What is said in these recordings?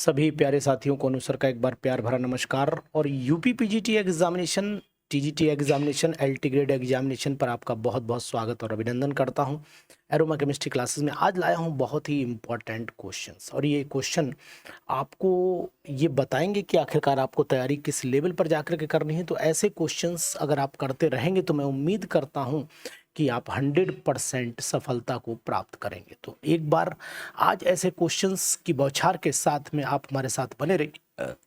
सभी प्यारे साथियों को अनुसर का एक बार प्यार भरा नमस्कार। और UP PGT examination, TGT examination, LT grade examination पर आपका बहुत बहुत स्वागत और अभिनंदन करता हूं। एरोमा केमिस्ट्री क्लासेस में आज लाया हूं बहुत ही इम्पोर्टेंट क्वेश्चंस, और ये क्वेश्चन आपको ये बताएंगे कि आखिरकार आपको तैयारी किस लेवल पर जाकर के करनी है। तो ऐसे क्वेश्चंस अगर आप करते रहेंगे तो मैं उम्मीद करता हूं कि आप 100% सफलता को प्राप्त करेंगे। तो एक बार आज ऐसे क्वेश्चंस की बौछार के साथ में आप हमारे साथ बने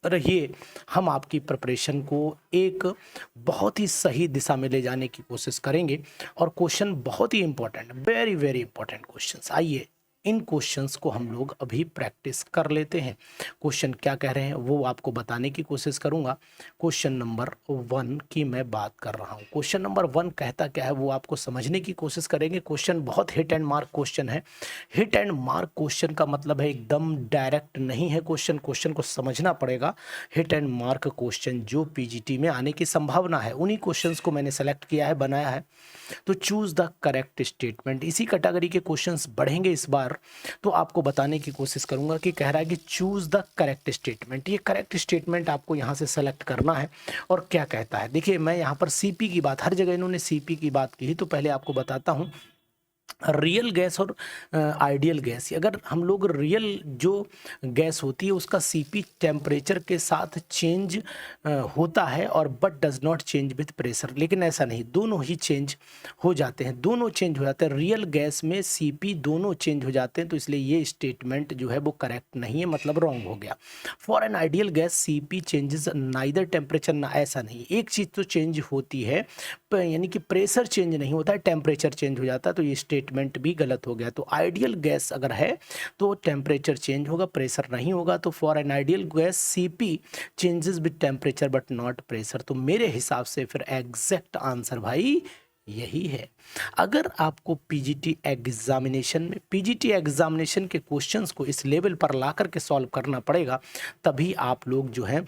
रहिए। हम आपकी प्रिपरेशन को एक बहुत ही सही दिशा में ले जाने की कोशिश करेंगे। और क्वेश्चन बहुत ही important, very very important questions. आइए इन क्वेश्चंस को हम लोग अभी प्रैक्टिस कर लेते हैं। क्वेश्चन क्या कह रहे हैं वो आपको बताने की कोशिश करूंगा। क्वेश्चन नंबर 1 की मैं बात कर रहा हूं। क्वेश्चन नंबर 1 कहता क्या है वो आपको समझने की कोशिश करेंगे। क्वेश्चन बहुत हिट एंड मार्क क्वेश्चन है। हिट एंड मार्क क्वेश्चन का मतलब है एकदम डायरेक्ट नहीं है क्वेश्चन को समझना पड़ेगा। हिट एंड मार्क क्वेश्चन जो पीजीटी में आने की संभावना है, उन्हीं क्वेश्चंस को मैंने सेलेक्ट किया है, बनाया है। तो चूज द करेक्ट स्टेटमेंट, इसी कैटेगरी के क्वेश्चंस बढ़ेंगे इस बार। तो आपको बताने की कोशिश करूंगा कि कह रहा है कि चूज द करेक्ट स्टेटमेंट। ये करेक्ट स्टेटमेंट आपको यहां से सेलेक्ट करना है। और क्या कहता है, देखिए मैं यहां पर सीपी की बात, हर जगह इन्होंने सीपी की बात की, तो पहले आपको बताता हूं रियल गैस और आइडियल गैस। अगर हम लोग रियल जो गैस होती है उसका सीपी टेम्परेचर के साथ चेंज होता है और but does not change with pressure, लेकिन ऐसा नहीं, दोनों ही चेंज हो जाते हैं, दोनों चेंज हो जाते हैं। रियल गैस में सीपी दोनों चेंज हो जाते हैं, तो इसलिए ये स्टेटमेंट जो है वो करेक्ट नहीं है, मतलब रॉन्ग हो गया। For an ideal gas CP changes neither temperature, ना, ऐसा नहीं, एक चीज़ तो चेंज होती है, यानी कि प्रेशर चेंज नहीं होता है, टेम्परेचर चेंज हो जाता है। तो ये स्टेटमेंट भी गलत हो गया। तो आइडियल गैस अगर है तो टेम्परेचर चेंज होगा, प्रेशर नहीं होगा। तो for an ideal gas CP changes with temperature but not pressure. तो मेरे हिसाब से फिर एग्जैक्ट आंसर भाई यही है। अगर आपको पीजीटी एग्जामिनेशन के क्वेश्चंस को इस लेवल पर ला करके सॉल्व करना पड़ेगा, तभी आप लोग जो है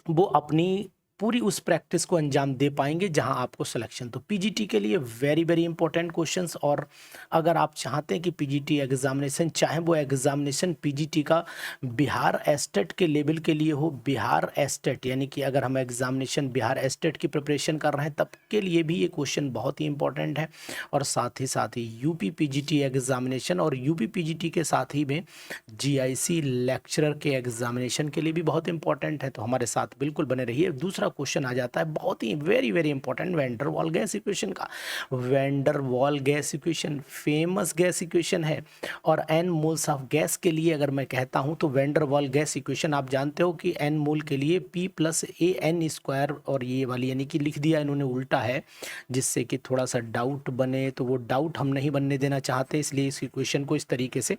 वो अपनी पूरी उस प्रैक्टिस को अंजाम दे पाएंगे जहां आपको सिलेक्शन। तो पीजीटी के लिए वेरी वेरी इंपॉर्टेंट क्वेश्चंस। और अगर आप चाहते हैं कि पीजीटी एग्जामिनेशन, चाहे वो एग्जामिनेशन पीजीटी का बिहार एस्टेट के लेवल के लिए हो, बिहार एस्टेट यानी कि अगर हम एग्जामिनेशन बिहार एस्टेट की प्रिपरेशन कर रहे हैं तब के लिए भी ये क्वेश्चन बहुत ही इंपॉर्टेंट है। और साथ ही यूपी पीजीटी एग्जामिनेशन और यूपी पीजीटी के साथ ही में जीआईसी लेक्चरर के एग्जामिनेशन के लिए भी बहुत इंपॉर्टेंट है। तो हमारे साथ बिल्कुल बने रहिए। दूसरा क्वेश्चन आ जाता है बहुत ही very very important, van der Waals gas equation का। Van der Waals gas equation famous gas equation है। और एन मोल्स ऑफ गैस के लिए अगर मैं कहता हूं तो van der Waals gas equation आप जानते हो कि एन मोल के लिए P plus A N square, और ये वाली यानी कि लिख दिया इन्होंने उल्टा है, जिससे कि थोड़ा सा डाउट बने। तो वो डाउट हम नहीं बनने देना चाहते, इसलिए इस इक्वेशन को इस तरीके से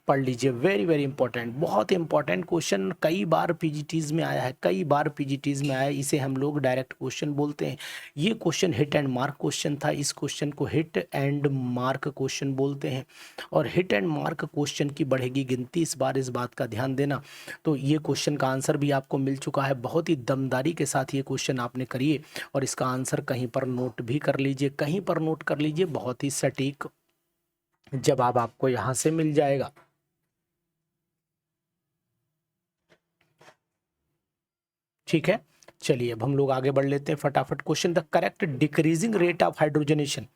पढ़ लीजिए। वेरी वेरी इंपॉर्टेंट, बहुत इंपॉर्टेंट क्वेश्चन, कई बार पीजीटीज में आया है, कई बार पीजीटीज में आया है। इसे हम लोग डायरेक्ट क्वेश्चन बोलते हैं। ये question hit and mark question था, इस क्वेश्चन को हिट एंड मार्क क्वेश्चन बोलते हैं। और हिट एंड मार्क क्वेश्चन की बढ़ेगी गिनती इस बार, इस बात का ध्यान देना। तो ये क्वेश्चन का आंसर भी आपको मिल चुका है। बहुत ही दमदारी के साथ ये क्वेश्चन आपने करिए और इसका आंसर कहीं पर नोट भी कर लीजिए, कहीं पर नोट कर लीजिए। बहुत ही सटीक जवाब आपको यहां से मिल जाएगा। ठीक है, चलिए अब हम लोग आगे बढ़ लेते हैं फटाफट। Question, the correct decreasing rate of hydrogenation.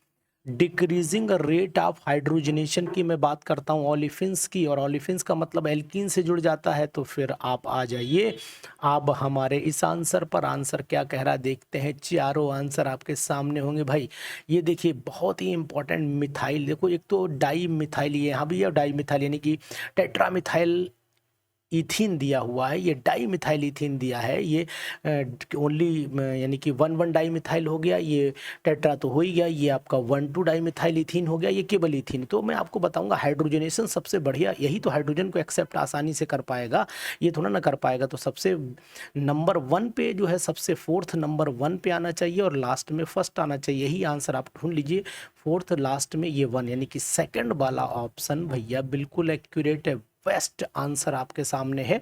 Decreasing rate of hydrogenation की मैं बात करता हूं ओलिफिन्स की, और ओलिफिन्स का मतलब एल्कीन से जुड़ जाता है। तो फिर आप आ जाइए अब हमारे इस आंसर पर। आंसर क्या कह रहा है देखते हैं। चारों आंसर आपके सामने होंगे भाई। ये देखिए बहुत ही इंपॉर्टेंट, मिथाइल, देखो एक तो डाई मिथाइल, ये यहाँ भी है डाई मिथाइल यानी कि टेट्रा मिथाइल इथीन दिया हुआ है, ये डाई मिथाइल इथीन दिया है। ये ओनली यानी कि 1 डाई मिथाइल हो गया, ये टेट्रा तो हो ही गया, ये आपका 1 डाई मिथाइल इथीन हो गया, ये केवल इथीन। तो मैं आपको बताऊंगा हाइड्रोजनेशन सबसे बढ़िया, यही तो हाइड्रोजन को एक्सेप्ट आसानी से कर पाएगा, ये थोड़ा ना कर पाएगा। तो सबसे नंबर 1 पे जो है, सबसे फोर्थ नंबर 1 पे आना चाहिए और लास्ट में फर्स्ट आना चाहिए। यही आंसर आप ढूंढ लीजिए, फोर्थ लास्ट में ये 1, यानी कि सेकंड वाला ऑप्शन भैया बिल्कुल एक्यूरेट है। बेस्ट आंसर आपके सामने है,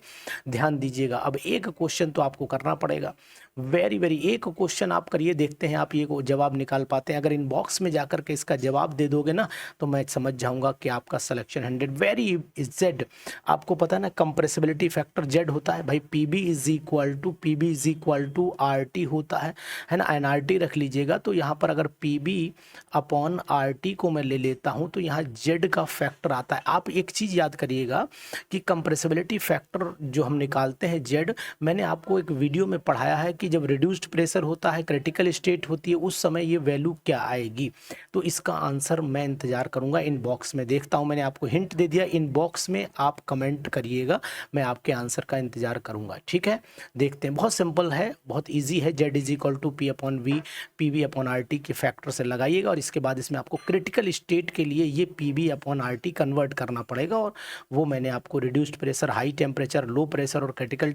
ध्यान दीजिएगा। अब एक क्वेश्चन तो आपको करना पड़ेगा, वेरी वेरी एक क्वेश्चन आप करिए, देखते हैं आप ये जवाब निकाल पाते हैं। अगर इनबॉक्स में जाकर के इसका जवाब दे दोगे ना तो मैं समझ जाऊंगा कि आपका सिलेक्शन 100। वेरी जेड, आपको पता है ना कंप्रेसिबिलिटी फैक्टर जेड होता है भाई, P is equal to R T होता है ना, एनआरटी रख लीजिएगा। तो यहाँ पर अगर पी अपॉन आर टी को मैं ले लेता हूँ तो यहाँ जेड का फैक्टर आता है। आप एक चीज़ याद करिएगा कि कंप्रेसिबिलिटी फैक्टर जो हम निकालते हैं जेड, मैंने आपको एक वीडियो में पढ़ाया है कि जब रिड्यूस्ड प्रेशर होता है, क्रिटिकल स्टेट होती है, उस समय ये वैल्यू क्या आएगी। तो इसका आंसर मैं इंतजार करूंगा, इनबॉक्स में देखता हूं। मैंने आपको हिंट दे दिया, इनबॉक्स में आप कमेंट करिएगा, मैं आपके आंसर का इंतजार करूंगा, ठीक है। देखते हैं, बहुत सिंपल है, बहुत ईजी है। Z is equal to P upon V, P V upon R T के फैक्टर से लगाइएगा और इसके बाद इसमें आपको क्रिटिकल स्टेट के लिए ये P V upon R T convert करना पड़ेगा, और वो मैंने आपको reduced pressure, high temperature, low pressure और क्रिटिकल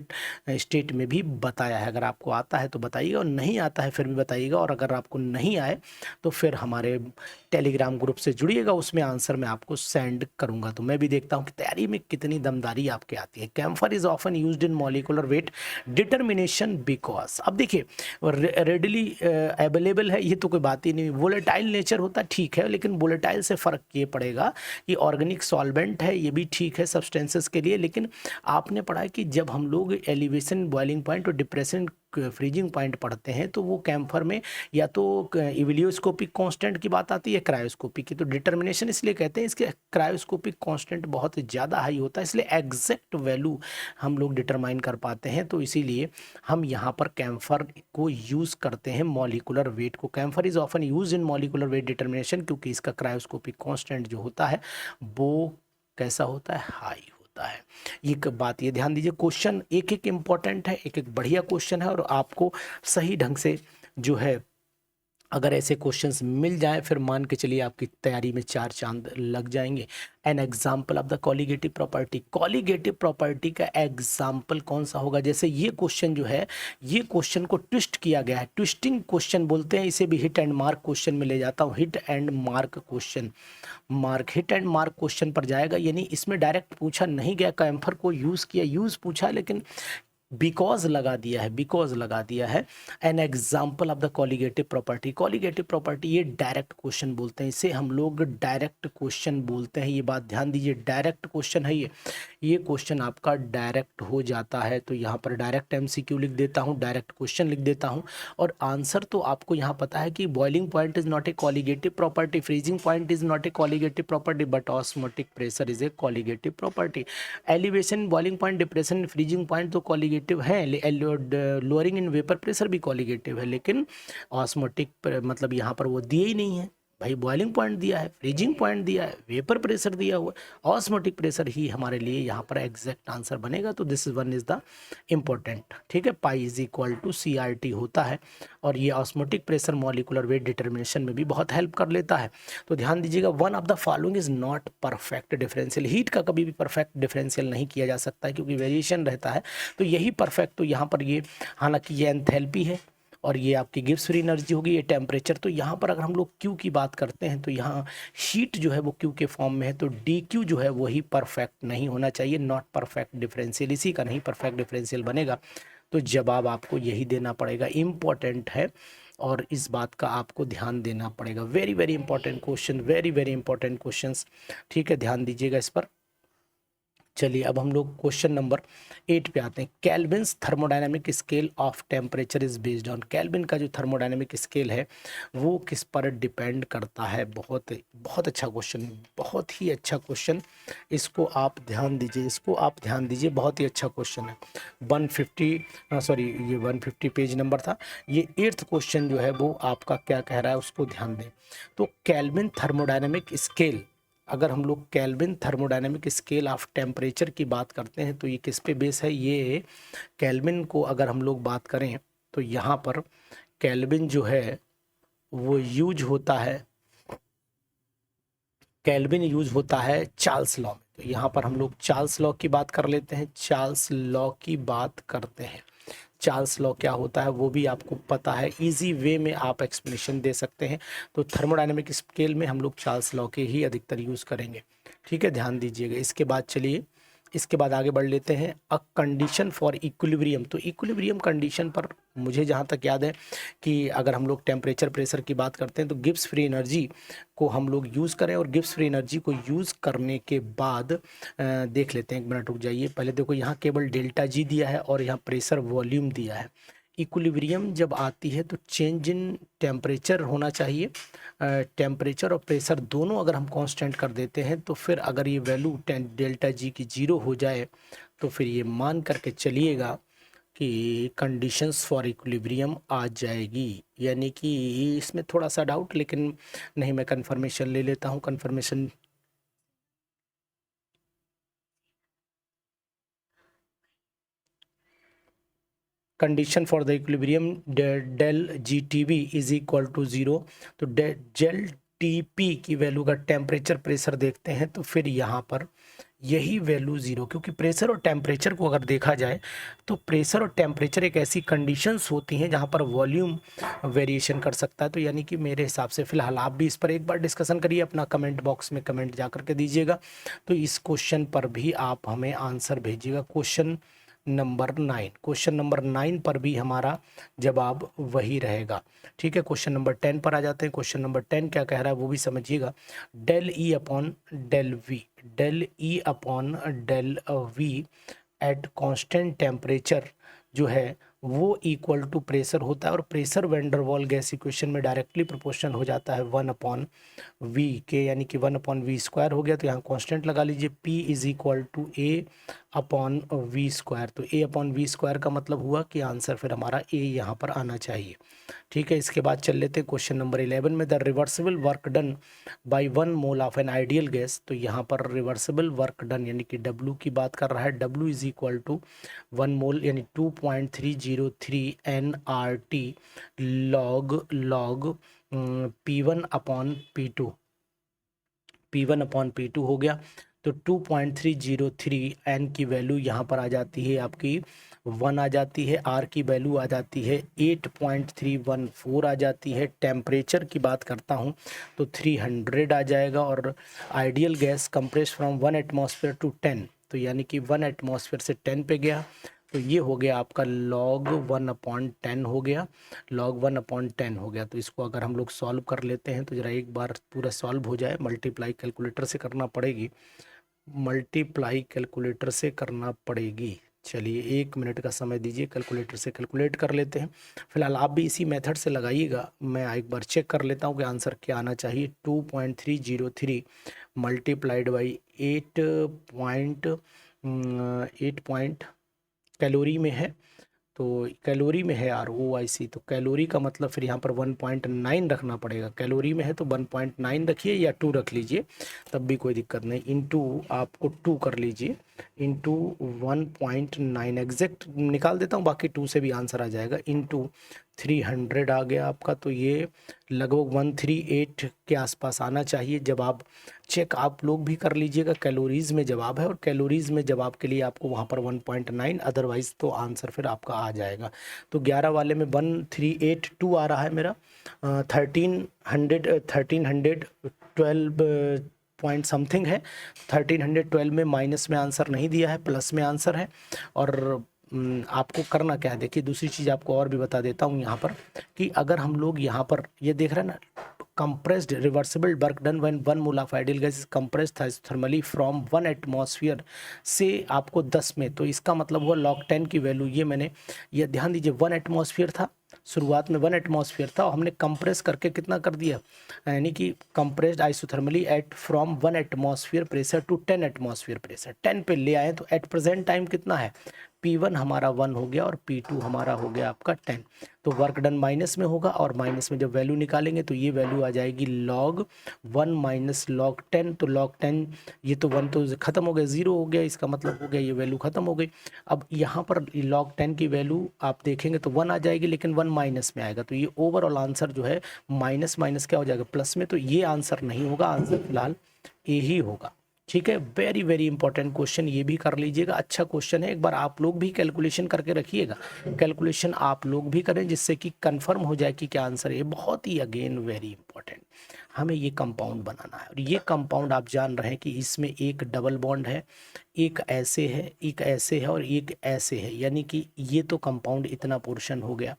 स्टेट में भी बताया है। अगर आपको आता है तो बताइएगा, और नहीं आता है फिर भी बताइएगा। और अगर आपको नहीं आए तो फिर हमारे टेलीग्राम ग्रुप से जुड़िएगा, उसमें आंसर मैं आपको सेंड करूंगा। तो मैं भी देखता हूं कि तैयारी में कितनी दमदारी आपके आती है। Camphor is often used in molecular weight determination because, अब देखिए रेडिली अवेलेबल है, ये तो कोई बात ही नहीं। वोलेटाइल नेचर होता है, ठीक है, लेकिन वोलेटाइल से फ़र्क ये पड़ेगा कि ऑर्गेनिक सॉल्वेंट है, ये भी ठीक है सब्सटेंसेस के लिए। लेकिन आपने पढ़ा है कि जब हम लोग एलिवेशन, बॉइलिंग पॉइंट और डिप्रेशन, फ्रीजिंग पॉइंट पढ़ते हैं तो वो कैम्फर में या तो इवेलियोस्कोपिक कांस्टेंट की बात आती है, क्रायोस्कोपिक की। तो डिटर्मिनेशन इसलिए कहते हैं, इसके क्रायोस्कोपिक कांस्टेंट बहुत ज़्यादा हाई होता है, इसलिए एग्जैक्ट वैल्यू हम लोग डिटरमाइन कर पाते हैं। तो इसीलिए हम यहाँ पर कैम्फर को यूज़ करते हैं मॉलिकुलर वेट को। Camphor is often use in molecular weight determination, क्योंकि इसका क्रायोस्कोपिक कांस्टेंट जो होता है वो कैसा होता है, हाई होता है। ये बात ये ध्यान दीजिए, क्वेश्चन एक एक इम्पॉर्टेंट है, एक एक बढ़िया क्वेश्चन है, और आपको सही ढंग से जो है अगर ऐसे क्वेश्चंस मिल जाए फिर मान के चलिए आपकी तैयारी में चार चांद लग जाएंगे। An example of the colligative property, colligative property का एग्जाम्पल कौन सा होगा। जैसे ये क्वेश्चन जो है, ये क्वेश्चन को ट्विस्ट किया गया है, ट्विस्टिंग क्वेश्चन बोलते हैं इसे भी। हिट एंड मार्क क्वेश्चन में ले जाता हूँ, hit and mark question, mark hit and mark question पर जाएगा। यानी इसमें डायरेक्ट पूछा नहीं गया, कैम्फर को यूज़ किया, यूज़ पूछा लेकिन बिकॉज लगा दिया है, बिकॉज लगा दिया है। An example of the colligative property, colligative property ये डायरेक्ट क्वेश्चन बोलते हैं, इसे हम लोग डायरेक्ट क्वेश्चन बोलते हैं। ये बात ध्यान दीजिए, डायरेक्ट क्वेश्चन है ये क्वेश्चन आपका डायरेक्ट हो जाता है। तो यहाँ पर डायरेक्ट एमसीक्यू लिख देता हूँ, डायरेक्ट क्वेश्चन लिख देता हूँ। और आंसर तो आपको यहाँ पता है कि boiling point is not a colligative property, freezing point is not a colligative property, but osmotic pressure is a colligative property. Elevation, boiling point, depression, freezing point तो कॉलिगेटिव है, लोअरिंग इन वेपर प्रेशर भी colligative है, लेकिन osmotic मतलब यहाँ पर वो दिए ही नहीं है भाई। बॉइलिंग पॉइंट दिया है, फ्रीजिंग पॉइंट दिया है, वेपर प्रेशर दिया हुआ है, ऑस्मोटिक प्रेशर ही हमारे लिए यहाँ पर एग्जैक्ट आंसर बनेगा। तो this is one is the important, ठीक है। Pi is equal to CRT होता है, और ये osmotic pressure molecular weight determination में भी बहुत हेल्प कर लेता है। तो ध्यान दीजिएगा, one of the following is not perfect differential. Heat का कभी भी परफेक्ट डिफरेंशियल नहीं किया जा सकता है क्योंकि वेरिएशन रहता है। तो यही परफेक्ट, तो यहाँ पर ये, हालांकि ये एंथैल्पी है और ये आपकी गिब्स फ्री एनर्जी होगी, ये टेम्परेचर। तो यहाँ पर अगर हम लोग क्यू की बात करते हैं तो यहाँ हीट जो है वो क्यू के फॉर्म में है, तो DQ जो है वही परफेक्ट नहीं होना चाहिए, नॉट परफेक्ट डिफरेंशियल, इसी का नहीं परफेक्ट डिफरेंशियल बनेगा। तो जवाब आपको यही देना पड़ेगा, इम्पॉर्टेंट है और इस बात का आपको ध्यान देना पड़ेगा। Very very important question, very very important questions, ठीक है, ध्यान दीजिएगा इस पर। चलिए अब हम लोग क्वेश्चन नंबर 8 पे आते हैं। Kelvin's thermodynamic scale of temperature is based on, Kelvin का जो थर्मोडायनामिक स्केल है वो किस पर डिपेंड करता है। बहुत बहुत अच्छा क्वेश्चन, बहुत ही अच्छा क्वेश्चन, इसको आप ध्यान दीजिए, इसको आप ध्यान दीजिए, बहुत ही अच्छा क्वेश्चन है। 150 सॉरी ये 150 पेज नंबर था। ये 8th क्वेश्चन जो है वो आपका क्या कह रहा है उसको ध्यान दें। तो केल्विन थर्मोडायनामिक स्केल, अगर हम लोग kelvin thermodynamic scale of temperature की बात करते हैं तो ये किस पे बेस है। ये केल्विन को अगर हम लोग बात करें तो यहाँ पर केल्विन जो है वो यूज होता है, केल्विन यूज होता है चार्ल्स लॉ में। तो यहाँ पर हम लोग चार्ल्स लॉ की बात कर लेते हैं, चार्ल्स लॉ की बात करते हैं। चार्ल्स लॉ क्या होता है वो भी आपको पता है, इजी वे में आप एक्सप्लेनेशन दे सकते हैं। तो थर्मोडायनेमिक स्केल में हम लोग चार्ल्स लॉ के ही अधिकतर यूज़ करेंगे, ठीक है, ध्यान दीजिएगा। इसके बाद चलिए इसके बाद आगे बढ़ लेते हैं, अ कंडीशन फॉर इक्विलिब्रियम। तो इक्विलिब्रियम कंडीशन पर मुझे जहाँ तक याद है कि अगर हम लोग टेम्परेचर प्रेशर की बात करते हैं तो गिब्स फ्री एनर्जी को हम लोग यूज़ करें, और गिब्स फ्री एनर्जी को यूज़ करने के बाद देख लेते हैं, एक मिनट रुक जाइए। पहले देखो यहाँ केवल डेल्टा जी दिया है और यहाँ प्रेशर वॉल्यूम दिया है। इक्विलिब्रियम जब आती है तो चेंज इन टेम्परेचर होना चाहिए। टेम्परेचर और प्रेशर दोनों अगर हम कांस्टेंट कर देते हैं तो फिर अगर ये वैल्यू डेल्टा जी की जीरो हो जाए तो फिर ये मान करके चलिएगा कि कंडीशंस फॉर इक्विलिब्रियम आ जाएगी। यानी कि इसमें थोड़ा सा डाउट, लेकिन नहीं, मैं कंफर्मेशन ले लेता हूँ। Confirmation condition for the equilibrium del G T V is equal to zero. तो डेल टी पी की वैल्यू का टेम्परेचर प्रेशर देखते हैं तो फिर यहाँ पर यही वैल्यू ज़ीरो, क्योंकि प्रेशर और टेम्परेचर को अगर देखा जाए तो प्रेशर और टेम्परेचर एक ऐसी कंडीशंस होती हैं जहाँ पर वॉल्यूम वेरिएशन कर सकता है। तो यानी कि मेरे हिसाब से फ़िलहाल आप भी इस पर एक बार डिस्कशन करिए, अपना कमेंट बॉक्स में कमेंट जा करके दीजिएगा। तो इस क्वेश्चन पर भी आप हमें आंसर भेजिएगा। क्वेश्चन नंबर 9, क्वेश्चन नंबर 9 पर भी हमारा जवाब वही रहेगा। ठीक है, क्वेश्चन नंबर 10 पर आ जाते हैं। क्वेश्चन नंबर 10 क्या कह रहा है वो भी समझिएगा। Del E upon del V, del E upon del V at constant temperature जो है वो इक्वल टू प्रेशर होता है, और pressure van der Waals gas equation में डायरेक्टली प्रोपोर्शनल हो जाता है 1 अपॉन वी के, यानी कि 1 अपॉन वी स्क्वायर हो गया। तो यहाँ कांस्टेंट लगा लीजिए, P is equal to A upon V square. तो ए अपॉन वी स्क्वायर का मतलब हुआ कि आंसर फिर हमारा ए यहाँ पर आना चाहिए। ठीक है, इसके बाद चल लेते हैं क्वेश्चन नंबर 11 में। The reversible work done by 1 mole of an ideal gas. तो यहाँ पर रिवर्सिबल वर्क डन यानी कि डब्ल्यू की बात कर रहा है। डब्ल्यू इज इक्वल टू 1 मोल यानी 2.303 NRT log P1 upon P2, P1 upon P2 हो गया। तो 2.303 N की वैल्यू यहाँ पर आ जाती है आपकी 1 आ जाती है, R की वैल्यू आ जाती है 8.314 आ जाती है। टेम्परेचर की बात करता हूँ तो 300 आ जाएगा, और ideal gas compress from 1 atmosphere to 10, तो यानी कि 1 एटमॉस्फेयर से 10 पे गया। तो ये हो गया आपका log 1/10 हो गया, log 1/10 हो गया। तो इसको अगर हम लोग सॉल्व कर लेते हैं तो ज़रा एक बार पूरा सॉल्व हो जाए। मल्टीप्लाई कैलकुलेटर से करना पड़ेगी, मल्टीप्लाई कैलकुलेटर से करना पड़ेगी। चलिए 1 मिनट का समय दीजिए, कैलकुलेटर से कैलकुलेट कर लेते हैं। फिलहाल आप भी इसी मेथड से लगाइएगा, मैं एक बार चेक कर लेता हूँ कि आंसर क्या आना चाहिए। 2.303 मल्टीप्लाइड बाई 8 कैलोरी में है, तो कैलोरी में है ROIC, तो कैलोरी का मतलब फिर यहाँ पर 1.9 रखना पड़ेगा। कैलोरी में है तो 1.9 रखिए या 2 रख लीजिए, तब भी कोई दिक्कत नहीं। इंटू आपको 2 कर लीजिए, इंटू 1.9 एग्जैक्ट निकाल देता हूँ, बाकी 2 से भी आंसर आ जाएगा। इंटू 300 आ गया आपका, तो ये लगभग 138 के आसपास आना चाहिए। जब आप चेक आप लोग भी कर लीजिएगा, कैलोरीज में जवाब है, और कैलोरीज में जवाब के लिए आपको वहाँ पर 1.9, अदरवाइज तो आंसर फिर आपका आ जाएगा। तो 11 वाले में 1382 आ रहा है मेरा। 1312 पॉइंट समथिंग है। 1312 में माइनस में आंसर नहीं दिया है, प्लस में आंसर है। और आपको करना क्या है, देखिए दूसरी चीज़ आपको और भी बता देता हूँ यहाँ पर, कि अगर हम लोग यहाँ पर ये देख रहे हैं ना, compressed reversible work done when 1 mole of ideal gas is compressed thermally from 1 atmosphere से आपको 10 में, तो इसका मतलब हुआ log 10 की वैल्यू, ये मैंने ये ध्यान दीजिए 1 एटमॉस्फेयर था, शुरुआत में 1 एटमॉस्फेयर था और हमने कंप्रेस करके कितना कर दिया, यानी कि compressed isothermally at from 1 atmosphere pressure to 10 atmosphere pressure 10 पे ले आए। तो एट प्रेजेंट टाइम कितना है, P1 हमारा 1 हो गया और P2 हमारा हो गया आपका 10। तो वर्क डन माइनस में होगा, और माइनस में जब वैल्यू निकालेंगे तो ये वैल्यू आ जाएगी log 1 माइनस log 10। तो log 10 ये तो 1 तो ख़त्म हो गया, 0 हो गया, इसका मतलब हो गया ये वैल्यू ख़त्म हो गई। अब यहाँ पर log 10 की वैल्यू आप देखेंगे तो 1 आ जाएगी, लेकिन 1 माइनस में आएगा, तो ये ओवरऑल आंसर जो है माइनस माइनस क्या हो जाएगा, प्लस में। तो ये आंसर नहीं होगा, आंसर फिलहाल ए ही होगा। ठीक है, वेरी वेरी इंपॉर्टेंट क्वेश्चन, ये भी कर लीजिएगा, अच्छा क्वेश्चन है। एक बार आप लोग भी कैलकुलेशन करके रखिएगा, कैलकुलेशन आप लोग भी करें जिससे कि कंफर्म हो जाए कि क्या आंसर है। बहुत ही अगेन वेरी इंपॉर्टेंट। हमें ये कंपाउंड बनाना है। और ये कंपाउंड आप जान रहे हैं कि इसमें एक डबल बॉन्ड है, एक ऐसे है, एक ऐसे है और एक ऐसे है, यानी कि ये तो कंपाउंड इतना पोर्शन हो गया,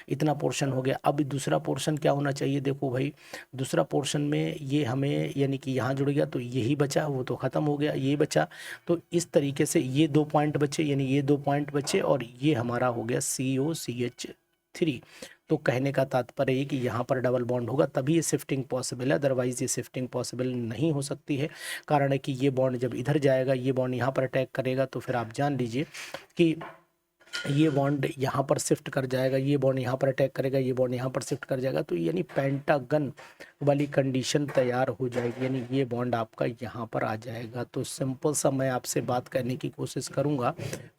इतना पोर्शन हो गया। अब दूसरा पोर्शन क्या होना चाहिए, देखो भाई दूसरा पोर्शन में ये हमें यानी कि यहाँ जुड़ गया तो यही बचा, वो तो ख़त्म हो गया, ये बचा। तो इस तरीके से ये 2 पॉइंट बचे, यानी ये 2 पॉइंट बचे और ये हमारा हो गया COCH3। तो कहने का तात्पर्य है कि यहाँ पर डबल बॉन्ड होगा तभी ये शिफ्टिंग पॉसिबल है, अदरवाइज ये शिफ्टिंग पॉसिबल नहीं हो सकती है। कारण है कि ये बॉन्ड जब इधर जाएगा, ये बॉन्ड यहाँ पर अटैक करेगा, तो फिर आप जान लीजिए कि ये बॉन्ड यहाँ पर शिफ्ट कर जाएगा, ये बॉन्ड यहाँ पर अटैक करेगा, ये बॉन्ड यहाँ पर शिफ्ट कर जाएगा, तो यानी पेंटागन वाली कंडीशन तैयार हो जाएगी, यानी ये बॉन्ड आपका यहाँ पर आ जाएगा। तो सिंपल सा मैं आपसे बात करने की कोशिश करूँगा,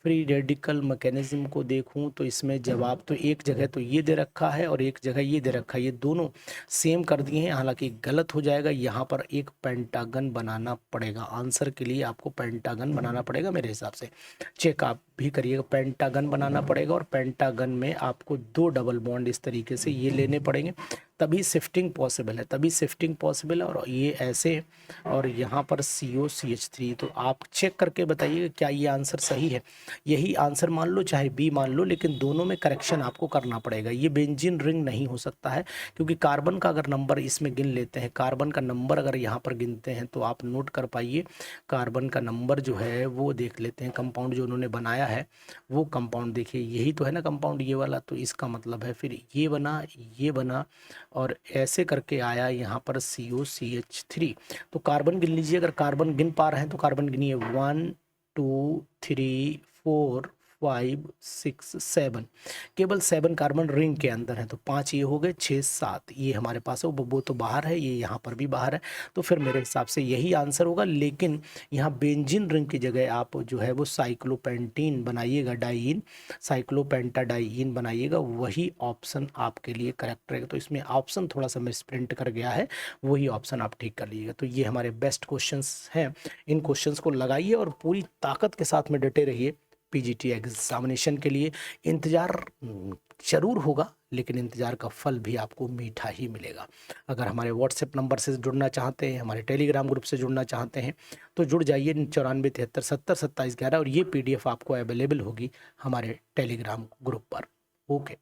फ्री रेडिकल मैकेनिज्म को देखूँ तो इसमें जवाब तो एक जगह तो ये दे रखा है और एक जगह ये दे रखा है, ये दोनों सेम कर दिए हैं, हालांकि गलत हो जाएगा। यहाँ पर एक पेंटागन बनाना पड़ेगा, आंसर के लिए आपको पेंटागन बनाना पड़ेगा मेरे हिसाब से। चेक आप भी करिएगा, पेंटागन बनाना पड़ेगा और पेंटागन में आपको 2 डबल बॉन्ड इस तरीके से ये लेने पड़ेंगे, तभी शिफ्टिंग पॉसिबल है, तभी शिफ्टिंग पॉसिबल है। और ये ऐसे और यहाँ पर COCH3। तो आप चेक करके बताइएगा क्या ये आंसर सही है। यही आंसर मान लो चाहे बी मान लो, लेकिन दोनों में करेक्शन आपको करना पड़ेगा। ये बेंजीन रिंग नहीं हो सकता है, क्योंकि कार्बन का अगर नंबर इसमें गिन लेते हैं, कार्बन का नंबर अगर यहाँ पर गिनते हैं तो आप नोट कर पाइए, कार्बन का नंबर जो है वो देख लेते हैं। कंपाउंड जो उन्होंने बनाया है वो कंपाउंड देखिए, यही तो है ना कंपाउंड ये वाला, तो इसका मतलब है फिर ये बना और ऐसे करके आया यहाँ पर COCH3। तो कार्बन गिन लीजिए, अगर कार्बन गिन पा रहे हैं तो कार्बन गिनिए, 1 2 3 4 5 6 7, केवल 7 कार्बन रिंग के अंदर है। तो 5 ये हो गए, 6 7 ये हमारे पास है, वो तो बाहर है, ये यहाँ पर भी बाहर है। तो फिर मेरे हिसाब से यही आंसर होगा। लेकिन यहाँ बेंजीन रिंग की जगह आप जो है वो साइक्लोपेंटीन बनाइएगा, डाइईन, साइक्लोपेंटाडाइईन बनाइएगा, वही ऑप्शन आपके लिए करेक्ट रहेगा। तो इसमें ऑप्शन थोड़ा सा मिसप्रिंट कर गया है, वही ऑप्शन आप ठीक कर लीजिएगा। तो ये हमारे बेस्ट क्वेश्चंस हैं, इन क्वेश्चंस को लगाइए और पूरी ताकत के साथ में डटे रहिए PGT एग्जामिनेशन के लिए। इंतज़ार जरूर होगा, लेकिन इंतज़ार का फल भी आपको मीठा ही मिलेगा। अगर हमारे व्हाट्सएप नंबर से जुड़ना चाहते हैं, हमारे टेलीग्राम ग्रुप से जुड़ना चाहते हैं, तो जुड़ जाइए 94 73 70 27 11, और ये PDF आपको अवेलेबल होगी हमारे टेलीग्राम ग्रुप पर। ओके।